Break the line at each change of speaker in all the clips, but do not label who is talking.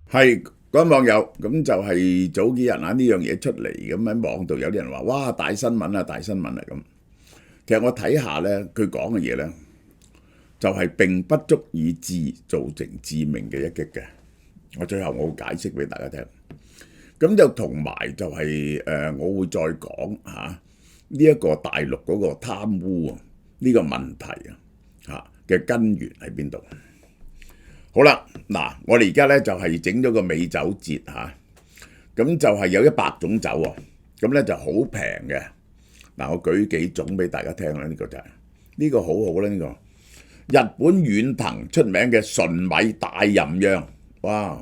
係嗰位網友咁就係早幾日呢樣嘢出嚟，咁喺網度有啲人話：哇，大新聞啊，大新聞啊咁。其實我睇下咧，佢講嘅嘢咧，就係並不足以造成致命嘅一擊嘅。我最後我會解釋俾大家聽。咁就同埋就係我會再講嚇呢一個大陸嗰個貪污啊呢個問題啊嘅根源喺邊度？好啦，嗱，我哋而家咧就係整咗個美酒節嚇，咁就係有100種酒喎，咁咧就好平嘅。嗱，我舉幾種俾大家聽啦，呢個就係呢個好好啦，呢個日本遠藤出名嘅純米大吟釀，哇，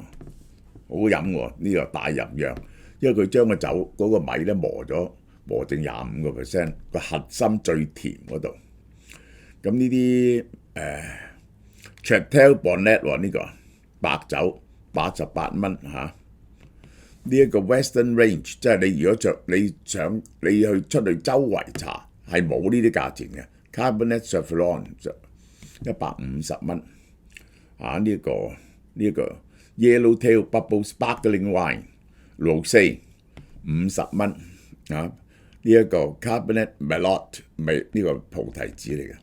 好飲喎呢個大吟釀，因為佢將個酒嗰個米咧磨剩25%，個核心最甜嗰度。咁呢啲Chateau Bonnet 喎，呢個白酒88蚊嚇。呢一個 Western Range， 即係你如果你去出去周圍查係冇呢啲價錢嘅。Cabernet Sauvignon 就150蚊啊！呢個 Yellowtail Bubble Sparkling Wine 64 50蚊啊！呢一個 Cabernet Merlot 呢個菩提子嚟嘅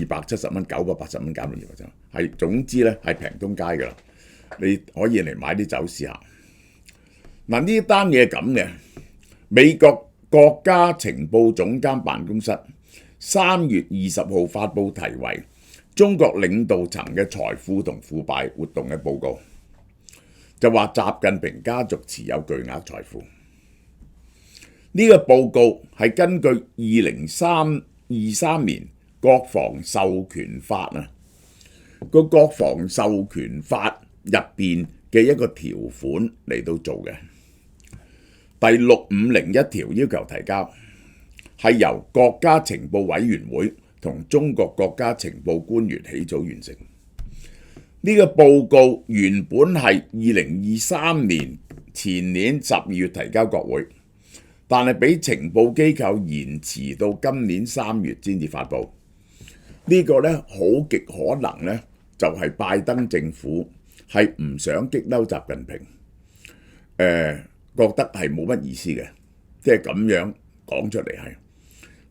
270蚊，980蚊減到200，係總之咧係平東街㗎啦。你可以嚟買啲酒試下。嗱，呢單嘢咁嘅，美國國家情報總監辦公室3月20號發布題為《中國領導層嘅財富同腐敗活動》嘅報告，就話習近平家族持有巨額財富。呢個報告係根據2023年國防授權法啊，個國防授權法入邊嘅一個條款嚟到做嘅。第6501條要求提交，係由國家情報委員會同中國國家情報官員起草完成。呢個報告原本係2023年前年12月提交國會，但係俾情報機構延遲到今年3月先至發布。呢個呢，好極可能呢，就係拜登政府係唔想激嬲習近平，覺得係冇乜意思嘅，即係咁樣講出嚟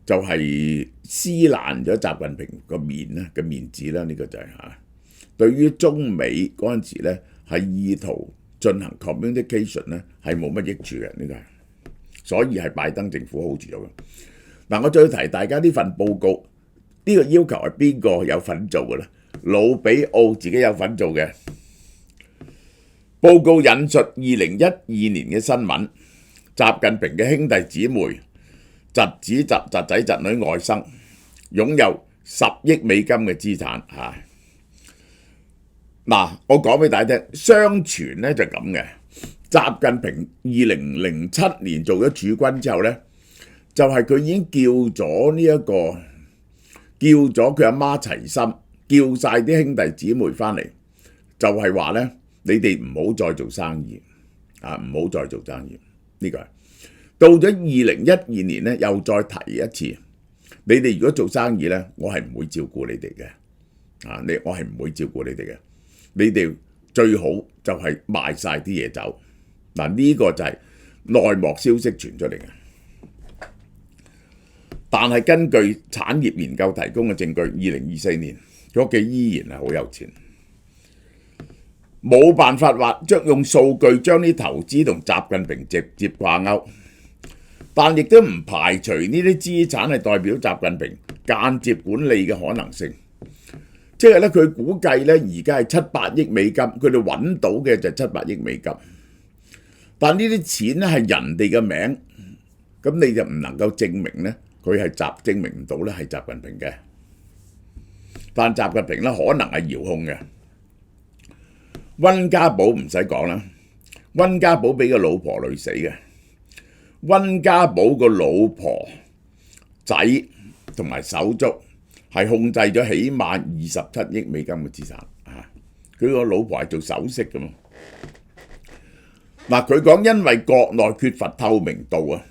就係撕爛咗習近平個面啦嘅面子啦。呢個就係對於中美嗰陣時咧係意圖進行 communication 咧係冇乜益處嘅，呢個係，所以係拜登政府 hold 住咗嘅。嗱，我再提大家呢份報告，呢個要求係邊個有份做嘅咧？魯比奧自己有份做嘅。報告引述2012年嘅新聞，習近平嘅兄弟姊妹、侄子、侄仔、侄女、外甥擁有10億美金嘅資產嚇。嗱，我講俾大家聽，相傳咧就咁嘅。習近平2007年做咗駐軍之後咧，就係佢已經叫咗佢阿媽齊心，叫晒啲兄弟姊妹翻嚟，就係話咧。你哋唔好再做生意啊！唔好再做生意，呢個係到咗2012年咧，又再提一次。你哋如果做生意咧，我係唔會照顧你哋嘅我係唔會照顧你哋嘅。你哋最好就係賣晒啲嘢走。嗱，呢個就係內幕消息傳出嚟嘅。但係根據產業研究提供嘅證據，2024年佢屋企依然係好有錢。冇辦法話用數據將啲投資同習近平直接掛鈎，但亦都唔排除呢啲資產係代表習近平間接管理嘅可能性。即係咧，佢估計咧而家係700億美金，佢哋揾到嘅就700億美金。但呢啲錢咧係人哋嘅名，咁你就唔能夠證明咧佢係證明唔到咧係習近平嘅。但習近平咧可能係遙控嘅。溫家寶唔使講啦，溫家寶俾個老婆累死嘅。溫家寶個老婆仔同埋手足係控制咗起碼27億美金嘅資產啊！佢個老婆係做首飾㗎嘛。嗱，佢講因為國內缺乏透明度啊，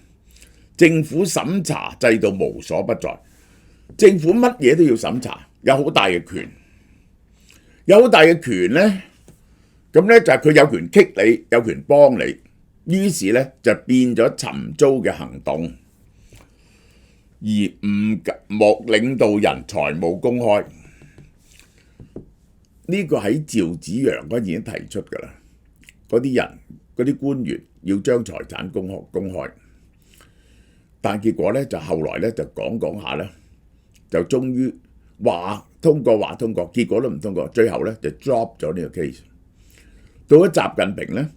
政府審查制度無所不在，政府乜嘢都要審查，有好大嘅權，有好大嘅權咧。咁咧就係佢有權棘你，有權幫你，於是咧就變咗尋租嘅行動，而唔莫領導人財務公開。呢個喺趙紫陽嗰陣已經提出㗎啦，嗰啲人嗰啲官員要將財產公開，但結果咧就後來咧就講下咧，就終於話通過，結果都唔通過，最後咧就 drop 咗呢個 case。到咗習近平咧，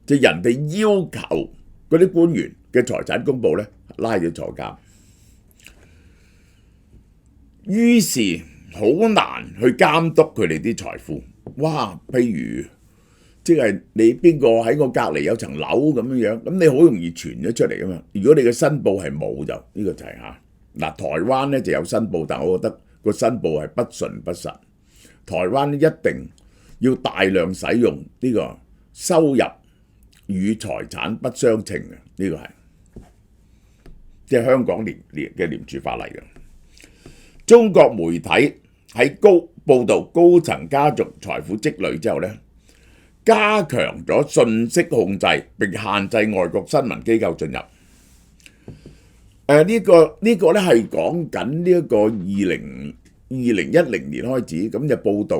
就人哋要求嗰啲官員嘅財產公佈咧，拉咗坐監，於是好難去監督佢哋啲財富。哇！譬如即係你邊個喺我隔離有層樓咁樣，咁你好容易傳咗出嚟㗎嘛。如果你嘅申報係冇就呢個就係嚇。嗱，台灣咧就有申報，但我覺得個申報係不純不實。台灣一定要大量使用呢個收入與財產不相稱嘅，呢個係即係香港嘅廉署法例嘅。中國媒體喺報導高層家族財富積累之後咧，加強咗信息控制並限制外國新聞機構進入。呢個咧係講緊呢一個2010年開始，咁就報導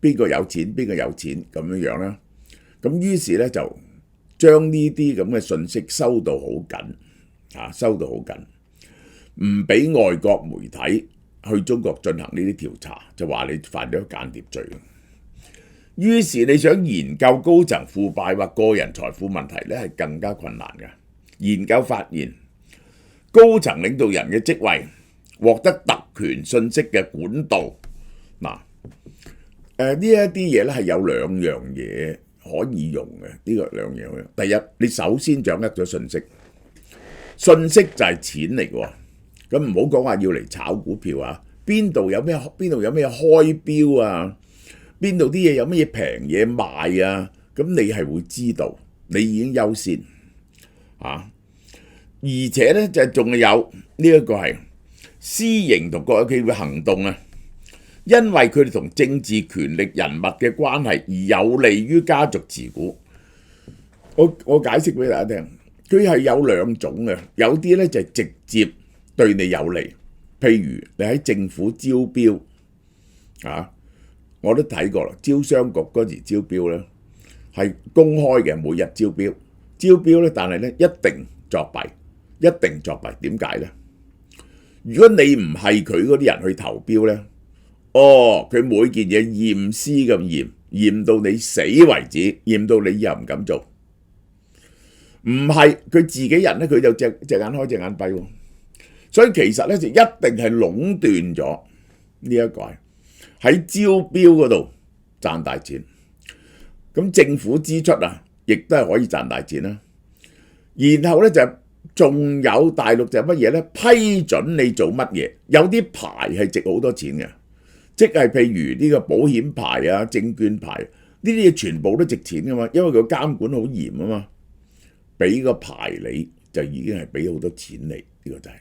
邊個有錢咁樣啦。咁於是咧就將呢啲咁嘅信息收到好緊，唔俾外國媒體去中國進行呢啲調查，就話你犯咗間諜罪。於是你想研究高層腐敗或個人財富問題咧，係更加困難嘅。研究發現，高層領導人嘅職位獲得特權信息嘅管道，呢一啲嘢咧係有兩樣嘢可以用嘅。呢個兩樣嘢，第一，你首先掌握咗信息，信息就係錢嚟嘅。咁唔好講話要嚟炒股票啊，邊度有咩開標啊，邊度啲嘢有乜嘢平嘢賣啊，咁你係會知道，你已經優先啊。而且咧就仲有呢一個係私營同國有企業嘅行動啊，因為佢哋同政治權力人物嘅關係而有利於家族持股。我解釋俾大家聽，佢係有兩種嘅，有啲咧就係直接對你有利，譬如你喺政府招標我都睇過啦，招商局嗰時招標咧係公開嘅，每日招標咧，但係咧一定作弊。點解咧？如果你唔係佢嗰啲人去投標咧，佢每件嘢驗屍咁驗到你死為止，驗到你以後唔敢做。唔係佢自己人咧，佢就隻眼開隻眼閉喎。所以其實咧就一定係壟斷咗呢一個喺招標嗰度賺大錢。咁政府支出亦都係可以賺大錢啦。然後咧就仲有大陸就係乜嘢咧？批准你做乜嘢？有啲牌係值好多錢嘅，即係譬如呢個保險牌啊、證券牌呢啲嘢全部都值錢噶嘛，因為佢監管好嚴啊嘛。俾個牌你就已經係俾好多錢你，呢個就係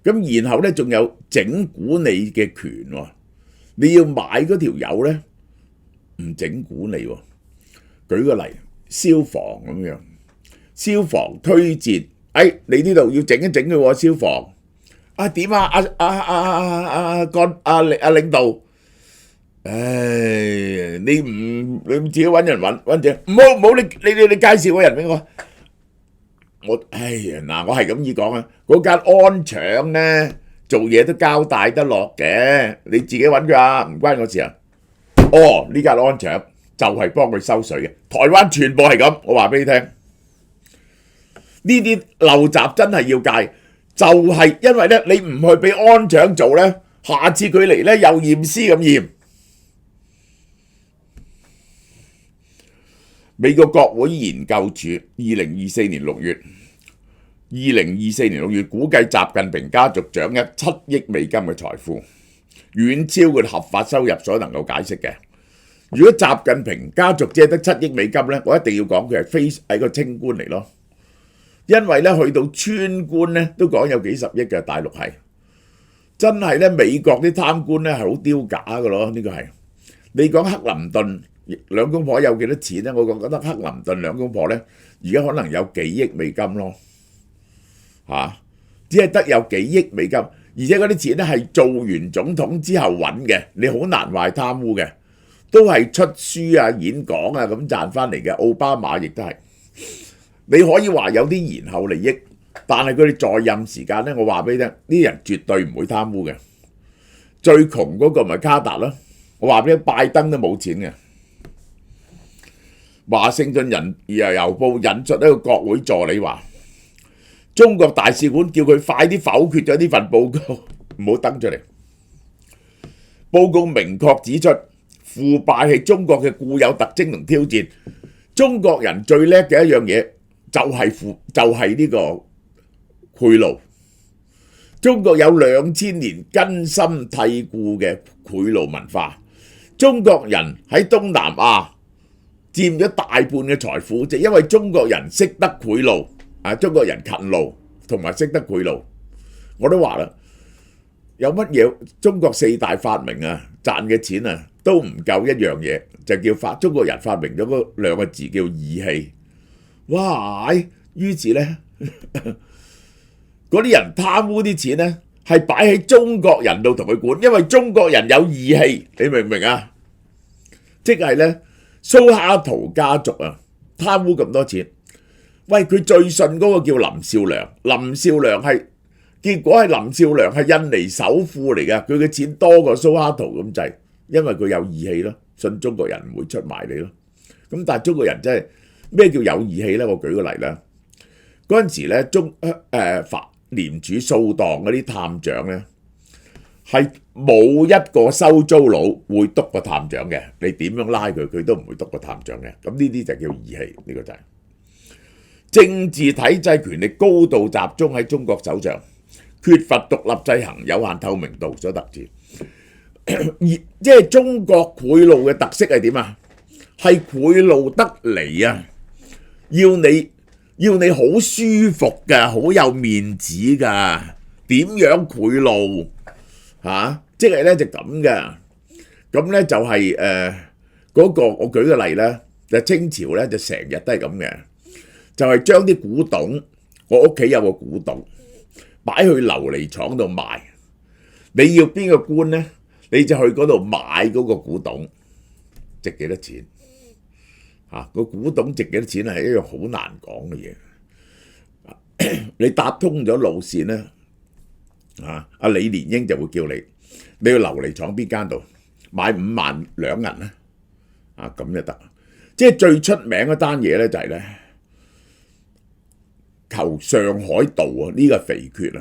咁然後咧仲有整蠱你嘅權喎，你要買嗰條友咧唔整蠱你喎。舉個例，消防咁樣。消防推薦，你呢度要整一整嘅喎，消防點啊？領導，你自己揾人揾者，唔好你介紹個人俾我。我係咁意講啊，嗰間安祥咧做嘢都交代得落嘅，你自己揾佢啊，唔關我事啊。呢間安祥就係幫佢收水嘅，台灣全部係咁，我話俾你聽。呢啲陋習真係要戒，就係因為咧你唔去俾安祥做咧，下次佢嚟咧又驗屍咁驗。美國國會研究處2024年6月估計習近平家族掌握7億美金嘅財富，遠超佢合法收入所能夠解釋嘅。如果習近平家族只係得7億美金咧，我一定要講佢係個清官嚟咯。因為咧去到村官咧都講有幾十億嘅，大陸係真係咧美國啲貪官咧係好丟架嘅咯。呢個係你講克林頓兩公婆有幾多錢咧？我覺得克林頓兩公婆咧，而家可能有幾億美金咯，只係得有幾億美金，而且嗰啲錢咧係做完總統之後揾嘅，你好難話係貪污嘅，都係出書啊、演講啊咁賺翻嚟嘅。奧巴馬亦都係，你可以話有啲延後利益，但係佢哋在任時間咧，我話俾你聽，呢啲人絕對唔會貪污嘅。最窮嗰個咪卡達咯，我話俾你聽，拜登都冇錢嘅。華盛頓郵報引述一個國會助理話，中國大使館叫佢快啲否決咗呢份報告，唔好登出嚟。報告明確指出，腐敗係中國嘅固有特徵同挑戰。中國人最叻嘅一樣嘢就係呢個賄賂。中國有2000年根深蒂固嘅賄賂文化。中國人喺東南亞佔咗大半嘅財富，就因為中國人識得賄賂。中國人勤勞同埋識得賄賂，我都話啦，有乜嘢中國4大發明賺嘅錢都唔夠一樣嘢，就叫中國人發明咗嗰2個字叫義氣。哇！於是呢，嗰啲人貪污啲錢呢，係擺喺中國人度同佢管，因為中國人有義氣，你明唔明啊？即係呢，蘇哈圖家族貪污咁多錢。喂，佢最信嗰個叫林少良，結果係林少良係印尼首富嚟㗎，佢嘅錢多過蘇哈圖咁滯，因為佢有義氣咯，信中國人唔會出賣你咯。咁但係中國人真係咩叫有義氣呢？我舉個例啦，嗰陣時咧廉署掃蕩嗰啲探長咧，係冇一個收租佬會督個探長嘅，你點樣拉佢，佢都唔會督個探長嘅。咁呢啲就叫義氣，呢個就係。政治體制權力高度集中喺中國手上，缺乏獨立制衡、有限透明度所特致。即係中國賄賂嘅特色係點啊？係賄賂得嚟要你好舒服㗎，好有面子㗎。點樣賄賂即係咧就咁嘅。咁咧就係嗰個我舉個例咧，就清朝咧就成日都係咁嘅。就係將啲古董，我屋企有個古董，擺去琉璃廠度賣。你要邊個官呢？你就去嗰度買嗰個古董，值幾多錢？個古董值幾多錢係一樣好難講嘅嘢。你搭通咗路線呢，阿李蓮英就會叫你去琉璃廠邊間度買5萬兩銀呢？咁就得。即係最出名嗰單嘢咧就係咧。求上海道呢個肥缺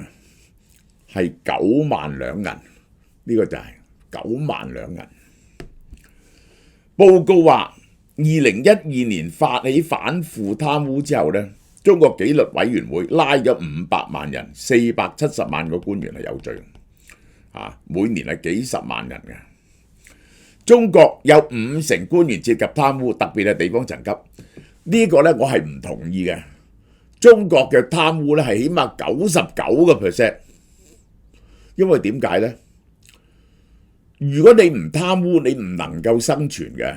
係9萬兩銀，呢個就係9萬兩銀。報告話，2012年發起反腐貪污之後呢，中國紀律委員會拉咗500萬人，470萬個官員係有罪，每年係幾十萬人嘅。中國有50%官員涉及貪污，特別係地方層級，呢個呢我係唔同意嘅。中國嘅貪污咧係起碼99%，因為點解呢？如果你唔貪污，你唔能夠生存嘅，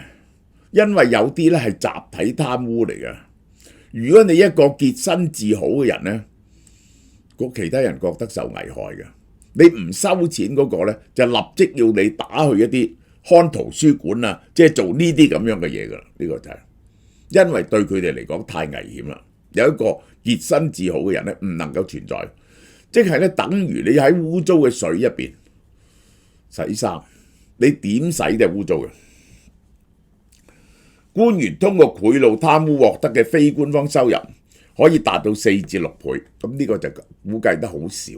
因為有啲咧係集體貪污嚟嘅。如果你一個潔身自好嘅人呢，其他人覺得受危害嘅，你唔收錢嗰個呢，就立即要你打去一啲看圖書館即係做呢啲咁樣嘅嘢噶啦。呢個就係因為對佢哋嚟講太危險啦。有一個潔身自好嘅人咧，唔能夠存在，即係咧等於你喺污糟嘅水入邊洗衫，你點洗都係污糟嘅。官員通過賄賂貪污獲得嘅非官方收入可以達到4至6倍，咁呢個就估計得好少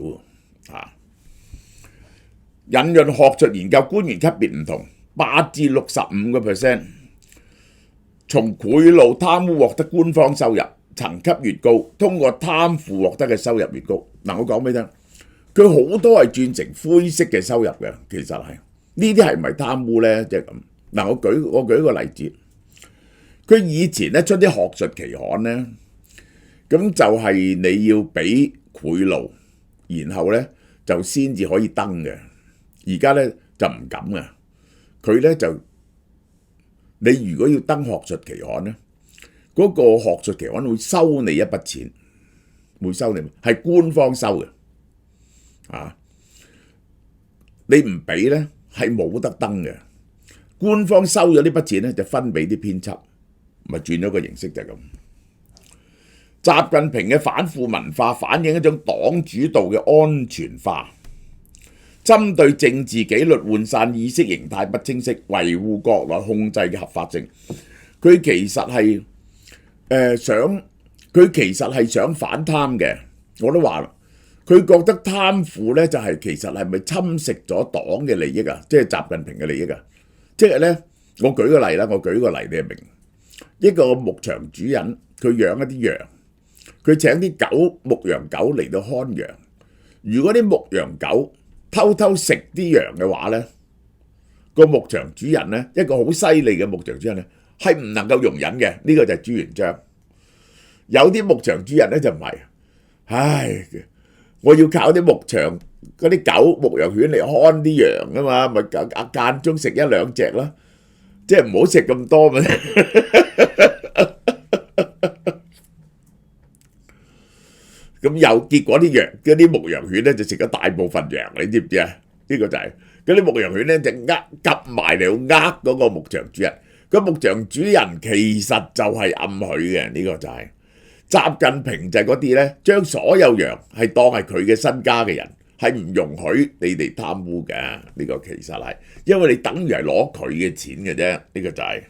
引用學術研究，官員級別唔同，8至65%，從賄賂貪污獲得官方收入。層級越高，通過貪腐獲得嘅收入越高。我講俾你聽，佢好多係轉成灰色嘅收入嘅，其實係呢啲係唔係貪污呢？即係咁。我舉個例子，佢以前咧出啲學術期刊呢，咁就係你要俾賄賂，然後呢就先至可以登嘅。而家呢就唔敢嘅，佢呢就你如果要登學術期刊咧，嗰個學術期刊會收你一筆錢，會收你，係官方收嘅啊！你唔俾咧係冇得登嘅，官方收咗呢筆錢咧就分俾啲編輯，咪轉咗個形式就係咁。習近平嘅反腐文化反映一種黨主導嘅安全化，針對政治紀律渙散、意識形態不清晰、維護國內控制嘅合法性。佢其實係想反貪嘅。我都話啦，佢覺得貪腐咧就係其實係咪侵蝕咗黨嘅利益啊？即係習近平嘅利益啊！即係咧，我舉個例啦，你就明。一個牧場主人，佢養一啲羊。佢請啲牧羊狗嚟到看羊，如果啲牧羊狗偷偷食啲羊嘅話咧，個牧場主人咧，一個好犀利嘅牧場主人咧，係唔能夠容忍嘅。呢個就係朱元璋。有啲牧場主人咧就唔係，唉，我要靠啲牧場嗰啲狗、牧羊犬嚟看啲羊啊嘛，咪間中食一兩隻啦，即係唔好食咁多嘛。咁又結果啲牧羊犬咧就食咗大部分羊，你知唔知啊？呢個就係嗰啲牧羊犬咧就夾埋嚟嗰個牧場主人。個牧場主人其實就係暗許嘅，呢個就係習近平就係嗰啲咧，將所有羊係當係佢嘅身家嘅人，係唔容許你哋貪污嘅。呢個其實係因為你等於係攞佢嘅錢嘅啫，呢個就係。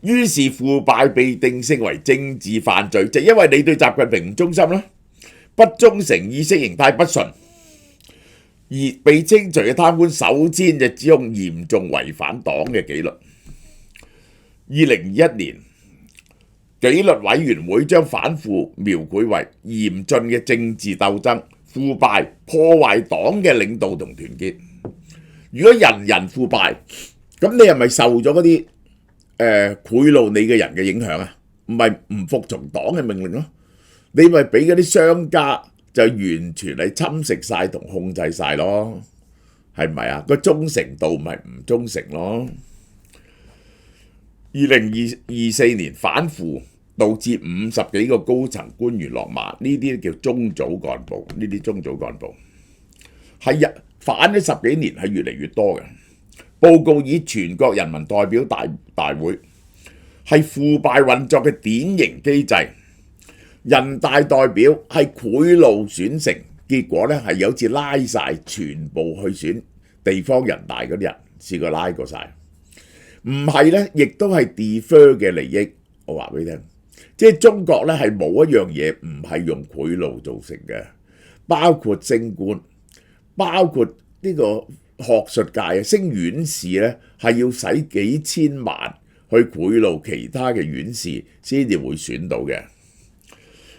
於是腐敗被定性為政治犯罪，就因為你對習近平唔忠心啦，不忠誠、意識形態不純，而被清除嘅貪官首先就指控嚴重違反黨嘅紀律。2021年，紀律委員會將反腐描繪為嚴峻嘅政治鬥爭、腐敗、破壞黨嘅領導同團結。如果人人腐敗，咁你係咪受咗嗰啲賄賂你嘅人嘅影響啊？唔係唔服從黨嘅命令咯，你咪俾嗰啲商家就完全係侵蝕晒同控制晒咯，係咪啊？個忠誠度咪唔忠誠咯。2024年反腐導致50幾個高層官員落馬，呢啲叫中組幹部，呢啲中組幹部係反咗10幾年，係越嚟越多嘅。報告以全國人民代表大會係腐敗運作嘅典型機制，人大代表係賄賂選成，結果咧係有次拉晒全部去選地方人大嗰啲人，試過拉過晒。唔係咧，亦都係 defer 嘅利益。我話俾你聽，即係中國咧係冇一樣嘢唔係用賄賂造成嘅，包括升官，包括呢個學術界啊，升院士咧係要使幾千萬去賄賂其他嘅院士先至會選到嘅。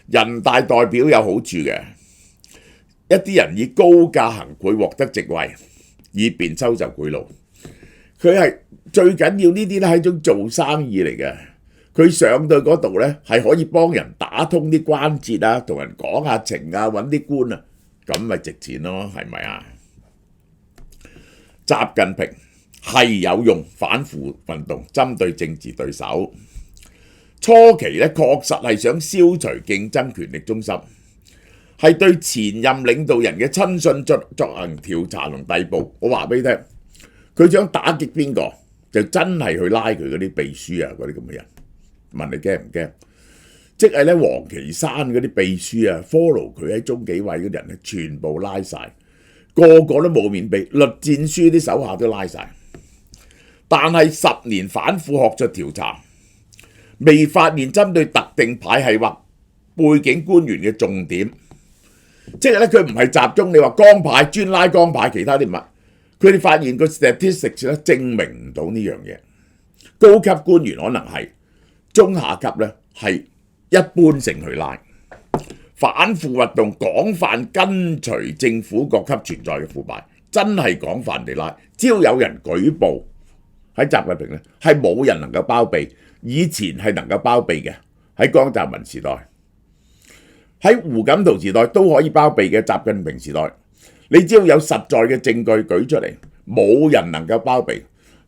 人大代表有好處嘅，一啲人以高價行賄獲得席位，以便收受賄賂。佢係最緊要呢啲咧係一種做生意嚟嘅。佢上到嗰度咧係可以幫人打通啲關節啊，同人講下情啊，揾啲官啊，咁咪值錢咯，係咪啊？習近平係有用反腐運動針對政治對手，初期咧確實係想消除競爭權力中心，係對前任領導人嘅親信進行調查同逮捕。我話俾你聽，佢想打擊邊個，就真係去拉佢嗰啲秘書啊，嗰啲咁嘅人。問你驚唔驚？即係咧，王岐山嗰啲秘書啊 ，follow 佢喺中紀委嗰啲人咧，全部拉晒，個個都冇面俾，栗戰書啲手下都拉晒。但係10年反腐學術調查，未發現針對特定派系或背景官員嘅重點，即係咧佢唔係集中你話江派專拉江派，其他啲唔係。佢哋發現個 statistics 咧證明唔到呢樣嘢。高級官員可能係，中下級咧係一般性去拉。反腐運動廣泛跟隨政府各級存在嘅腐敗，真係廣泛地拉。只要有人舉報，喺習近平咧係冇人能夠包庇。以前係能夠包庇嘅，喺江澤民時代，喺胡錦濤時代都可以包庇嘅。習近平時代，你只要有實在嘅證據舉出嚟，冇人能夠包庇。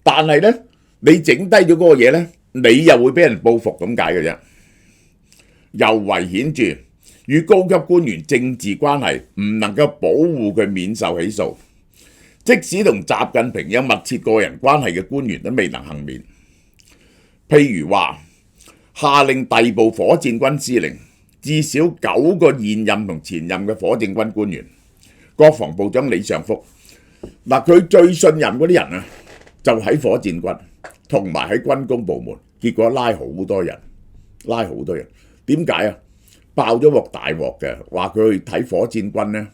但係咧，你整低咗嗰個嘢呢，你又會俾人報復咁解嘅啫。尤為顯著與高級官員政治關係唔能夠保護佢免受起訴，即使同習近平有密切個人關係嘅官員都未能幸免。譬如話下令逮捕火箭軍司令，至少9個現任同前任嘅火箭軍官員，國防部長李尚福，嗱佢最信任嗰啲人啊，就喺火箭軍同埋喺軍工部門，結果拉好多人。點解啊？爆咗鑊大鑊嘅，話佢去睇火箭軍呢，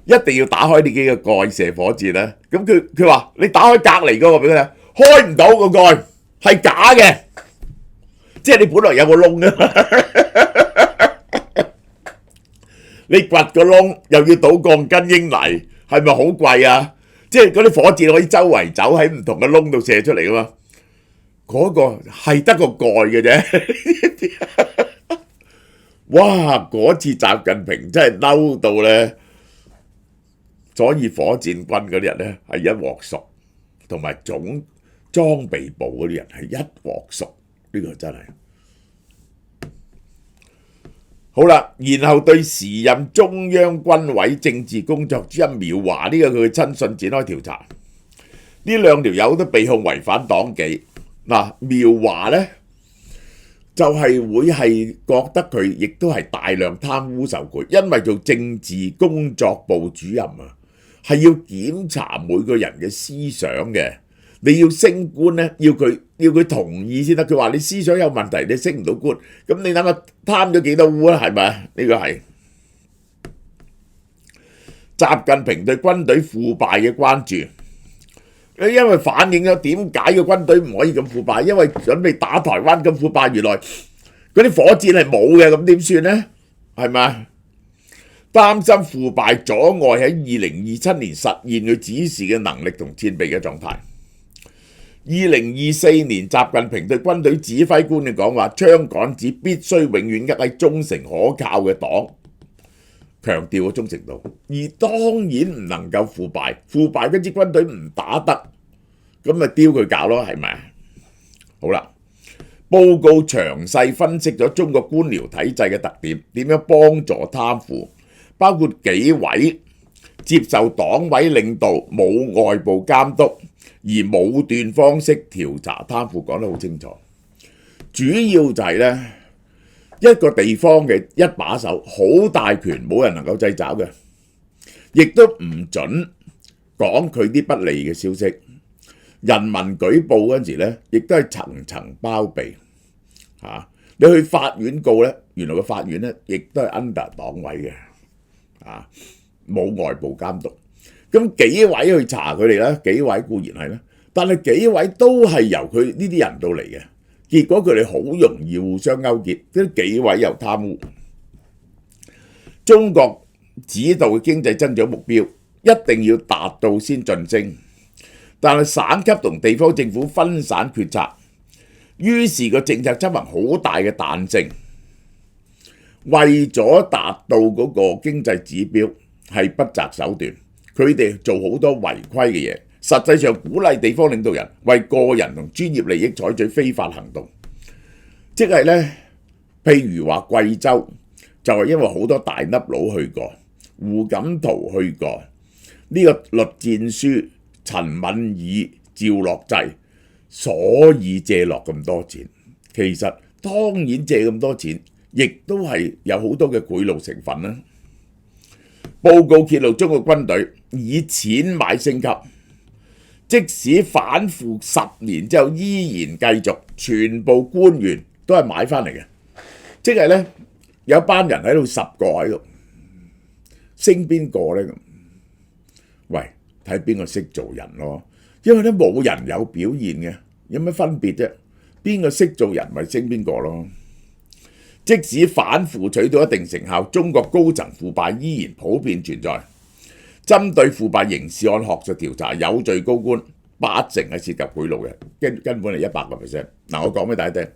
一定要打開呢幾個蓋射火箭咧。咁佢話你打開隔離嗰個俾佢睇，開唔到個蓋，係假嘅，即係你本來有個窿嘅，你掘個窿又要倒鋼筋英泥，係咪好貴啊？即係嗰啲火箭可以周圍走喺唔同嘅窿度射出嚟噶嘛？嗰個係得個蓋嘅啫。哇！嗰次習近平真係嬲到咧，所以火箭軍嗰啲人咧係一鑊熟，同埋總裝備部嗰啲人係一鑊熟，呢個真係好啦。然後對時任中央軍委政治工作主任苗華呢個佢嘅親信展開調查，呢兩條友都被控違反黨紀。嗱，苗華呢就係會係覺得佢亦都係大量貪污受賄，因為做政治工作部主任啊，係要檢查每個人嘅思想嘅。你要升官呢，要佢同意先得。佢話你思想有問題，你升唔到官。咁你諗下貪咗幾多污啦？係咪？呢個係習近平對軍隊腐敗嘅關注。因為反映咗點解個軍隊唔可以咁腐敗，因為準備打台灣咁腐敗，原來嗰啲火箭係冇嘅，咁點算呢？係咪？擔心腐敗阻礙喺2027年實現佢指示嘅能力同戰備嘅狀態。2024年習近平對軍隊指揮官嘅講話，槍桿子必須永遠握喺忠誠可靠嘅黨，強調個忠誠度，而當然唔能夠腐敗。腐敗嗰支軍隊唔打得，咁咪丟佢搞咯，係咪？好啦，報告詳細分析咗中國官僚體制嘅特點，點樣幫助貪腐，包括紀委接受黨委領導，冇外部監督，而武斷方式調查貪腐，講得好清楚。主要就係呢，一個地方嘅一把手好大權，冇人能夠掣肘嘅，亦都唔准講佢啲不利嘅消息。人民舉報嗰陣時咧，亦都係層層包庇嚇。你去法院告呢，原來個法院呢亦都係 under 黨委嘅嚇，冇外部監督。咁紀委去查佢哋呢，紀委固然係啦，但係紀委都係由佢呢啲人到嚟嘅。結果佢哋好容易互相勾結，啲紀委又貪污。中國指導嘅經濟增長目標一定要達到先晉升，但係省級同地方政府分散決策，於是個政策執行好大嘅彈性。為咗達到嗰個經濟指標，係不擇手段，佢哋做好多違規嘅嘢。實際上鼓勵地方領導人為個人同專業利益採取非法行動，即係呢，譬如話貴州就係因為好多大粒佬去過，胡錦濤去過，呢個栗戰書、陳敏爾、趙樂際，所以借落咁多錢。其實當然借咁多錢，亦都係有好多嘅賄賂成分啦。報告揭露中國軍隊以錢買升級。即使反腐10年之後依然繼續，全部官員都係買翻嚟嘅，即係呢，有班人喺度10個喺度，升邊個呢？喂，睇邊個識做人咯，因為咧冇人有表現嘅，有乜分別啫？邊個識做人咪升邊個咯？即使反腐取到一定成效，中國高層腐敗依然普遍存在。針對腐敗刑事案學術調查，有罪高官80%係涉及賄賂嘅，根本係100%。嗱，我講俾大家聽，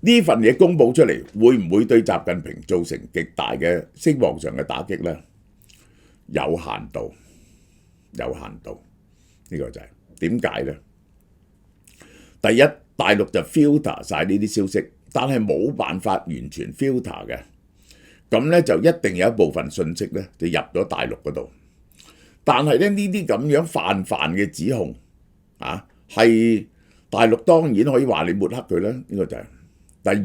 呢份嘢公佈出嚟，會唔會對習近平造成極大嘅聲望上嘅打擊呢？有限度，呢個就係點解呢？第一，大陸就 filter 晒呢啲消息，但係冇辦法完全 filter 嘅。咁呢就一定有一部分信息呢就入咗大陸嗰度。但係咧呢啲咁樣泛嘅指控啊，係大陸當然可以話你抹黑佢啦。呢個就係第二，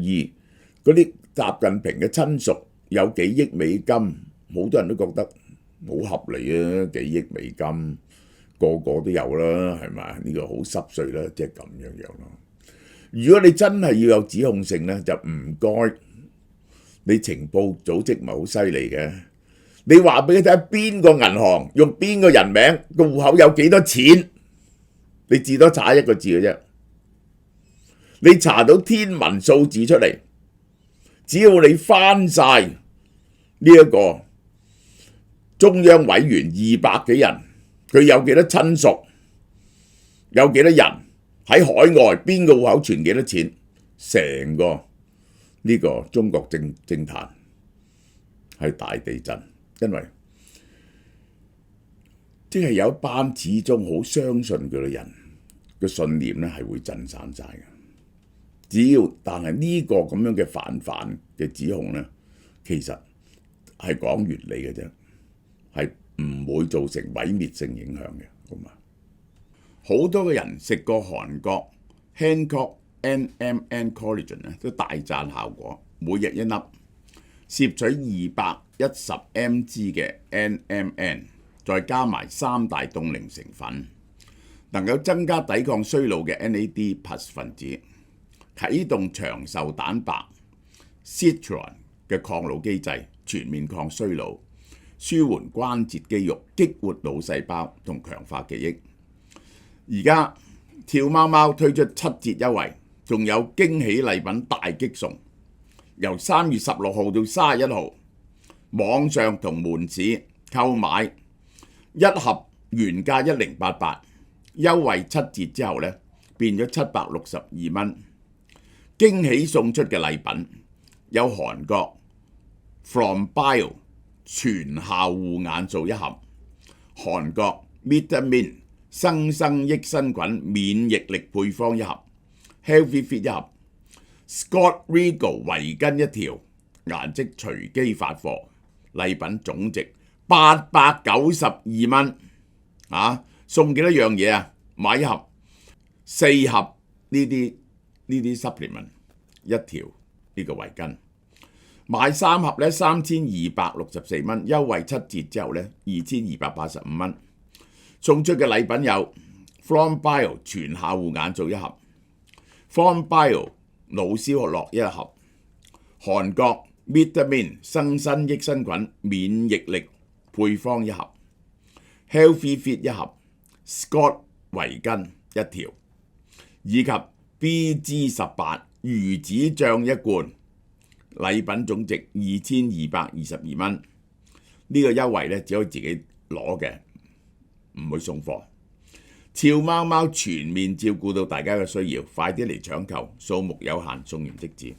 嗰啲習近平嘅親屬有幾億美金，好多人都覺得好合理啊，幾億美金個個都有啦，係咪？呢個好濕碎啦，即係咁樣咯。如果你真係要有指控性呢，就唔該你情報組織唔係好犀利嘅。你話俾佢睇邊個銀行用邊個人名個戶口有幾多錢，你至多查一個字嘅啫。你查到天文數字出嚟，只要你翻晒呢一個中央委員200幾人，佢有幾多親屬，有幾多人喺海外，邊個戶口存幾多錢，成個呢個中國政壇係大地震。因為即係有一班始終好相信佢嘅人嘅信念咧，係會震散晒嘅。但係呢個咁樣嘅泛嘅指控咧，其實係講原理嘅啫，係唔會造成毀滅性影響嘅。好嘛？好多嘅人食過韓國 Hancock NMN Collagen 咧，都大讚效果，每日一粒，攝取210mg 嘅 NMN， 再加埋3大凍齡成分，能夠增加抵抗衰老嘅 NAD+ 分子，啟動長壽蛋白 Citron 嘅抗老機制，全面抗衰老，舒緩關節肌肉，激活腦細胞同強化記憶。而家跳貓貓推出7折優惠，仲有驚喜禮品大激送，由3月16號到31號，網上同門市購買一盒原價1088，優惠7折之後呢，變咗762蚊。驚喜送出嘅禮品有韓國 From Bio 全效護眼素1盒，韓國 Vitamin 生益生菌免疫力配方1盒， Healthy Fit 1盒， Scott Regal 圍巾1條，顏色隨機發貨，禮品總值892蚊啊！送幾多樣嘢啊？買一盒4盒呢啲 supplement 1條呢個圍巾，買3盒呢3264蚊，優惠7折之後呢2285蚊。送出嘅禮品有 From Bio 全效護眼素1盒， From Bio 腦消學樂1盒，韓國 Vitamin 生益生菌免疫力配方1盒， Healthy Fit 1盒， Scott 圍巾1條，以及 BG18 魚子醬1罐，禮品總值2222蚊。呢個優惠呢，只可以自己攞嘅，唔會送貨。俏貓貓全面照顧到大家嘅需要，快啲嚟搶購，數目有限，送完即止。